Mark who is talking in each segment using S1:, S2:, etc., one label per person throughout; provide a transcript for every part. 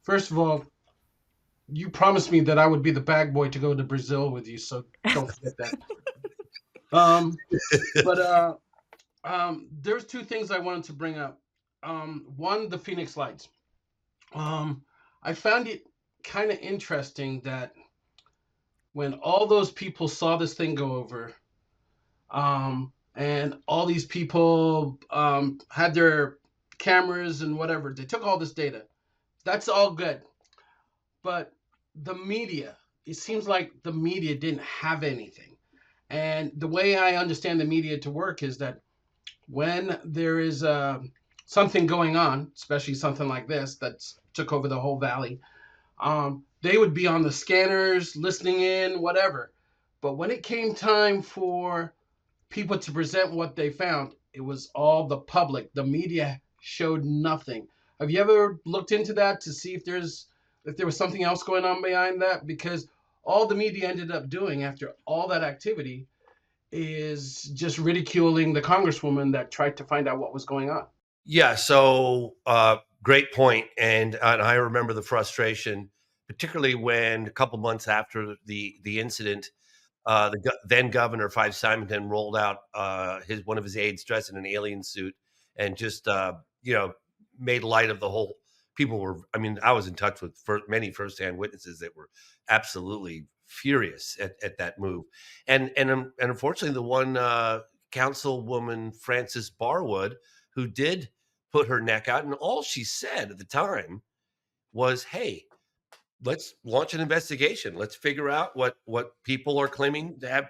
S1: First of all, you promised me that I would be the bag boy to go to Brazil with you, so don't forget that. Um, but there's two things I wanted to bring up. One, the Phoenix Lights. Um, I found it kind of interesting that when all those people saw this thing go over, and all these people had their cameras and whatever, they took all this data. That's all good. But the media, it seems like the media didn't have anything. And the way I understand the media to work is that when there is something going on, especially something like this that's took over the whole valley, they would be on the scanners, listening in, whatever. But when it came time for people to present what they found, it was all the public. The media showed nothing. Have you ever looked into that to see if there was something else going on behind that? Because all the media ended up doing after all that activity is just ridiculing the congresswoman that tried to find out what was going on.
S2: Yeah, so great point, and I remember the frustration, particularly when a couple months after the incident, then Governor Five Simonton rolled out his one of his aides dressed in an alien suit and just you know made light of the whole. People were, I mean, I was in touch with many firsthand witnesses that were absolutely furious at that move, and unfortunately, the one councilwoman Frances Barwood who did put her neck out, and all she said at the time was, "Hey, let's launch an investigation. Let's figure out what people are claiming to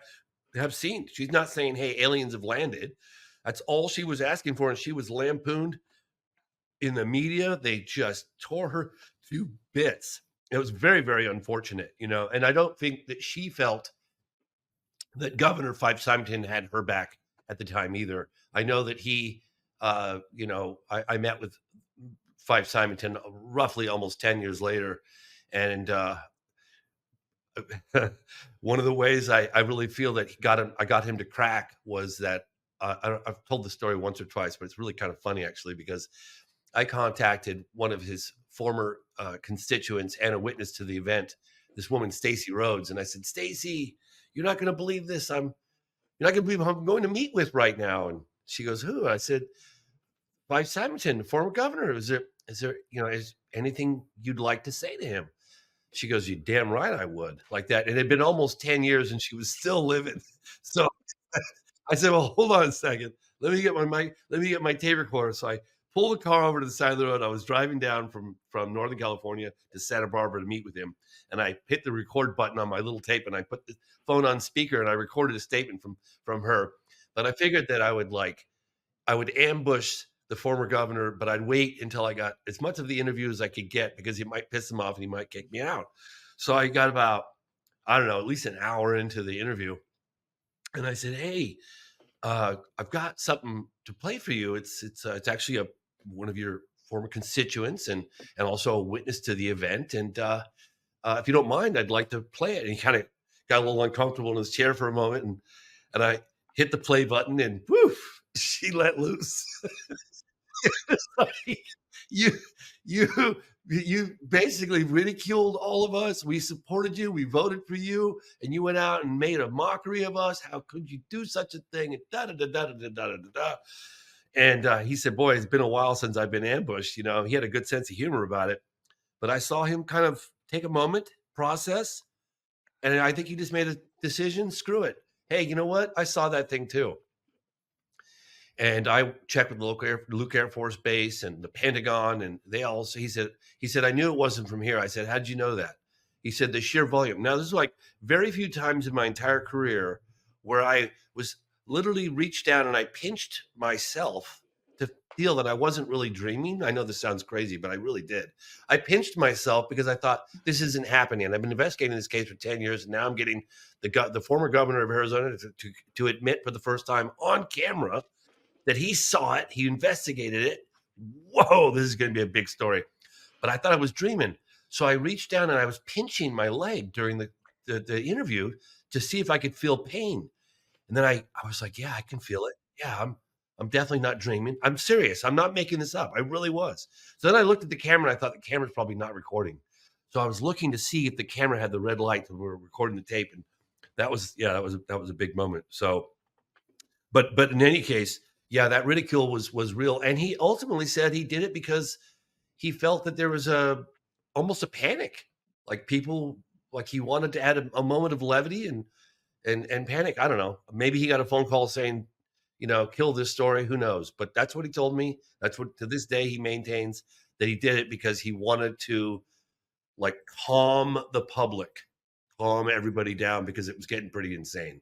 S2: have seen." She's not saying, "Hey, aliens have landed." That's all she was asking for, and she was lampooned in the media. They just tore her to bits. It was very, very unfortunate, and I don't think that she felt that Governor Fife Simonton had her back at the time either. I know that I met with Fife Simonton roughly almost 10 years later, and one of the ways I really feel that I got him to crack was that I've told the story once or twice, but it's really kind of funny actually because I contacted one of his former constituents and a witness to the event, this woman Stacy Rhodes, and I said, "Stacy, you're not going to believe this. You're not going to believe who I'm going to meet with right now." And she goes, "Who?" I said, "Fife Simonton, the former governor. Is anything you'd like to say to him?" She goes, "You damn right I would," like that. And it had been almost 10 years and she was still living. So I said, "Well, hold on a second. Let me get my mic. Let me get my tape recorder." So I pulled the car over to the side of the road. I was driving down from Northern California to Santa Barbara to meet with him. And I hit the record button on my little tape and I put the phone on speaker and I recorded a statement from her. But I figured that I would ambush the former governor, but I'd wait until I got as much of the interview as I could get because he might piss him off and he might kick me out. So I got about, I don't know, at least an hour into the interview. And I said, "Hey, I've got something to play for you. It's actually one of your former constituents and also a witness to the event. And if you don't mind, I'd like to play it." And he kind of got a little uncomfortable in his chair for a moment, and I hit the play button, and woof, she let loose. Like, you you you basically ridiculed all of us. We supported you. We voted for you, and you went out and made a mockery of us. How could you do such a thing? And da da da da da da da da da. And he said, "Boy, it's been a while since I've been ambushed." He had a good sense of humor about it, but I saw him kind of take a moment, process, and I think he just made a decision. Screw it. Hey, you know what? I saw that thing too. And I checked with the local Luke Air Force Base and the Pentagon, and they all. He said, "I knew it wasn't from here." I said, "How'd you know that?" He said, "The sheer volume." Now, this is like very few times in my entire career where I was literally reached down and I pinched myself to feel that I wasn't really dreaming. I know this sounds crazy, but I really did. I pinched myself because I thought this isn't happening. And I've been investigating this case for 10 years, and now I'm getting the former governor of Arizona to admit for the first time on camera that he saw it, he investigated it. Whoa, this is going to be a big story. But I thought I was dreaming. So I reached down and I was pinching my leg during the interview to see if I could feel pain. And then I was like, "Yeah, I can feel it. Yeah, I'm I'm definitely not dreaming. I'm serious. I'm not making this up. I really was. So then I looked at the camera and I thought the camera's probably not recording. So I was looking to see if the camera had the red light when we were recording the tape. And that was a big moment. So, but in any case, yeah, that ridicule was real. And he ultimately said he did it because he felt that there was almost a panic. Like people, like he wanted to add a moment of levity and panic. I don't know. Maybe he got a phone call saying, kill this story. Who knows? But that's what he told me. That's what to this day he maintains, that he did it because he wanted to like calm the public, calm everybody down because it was getting pretty insane.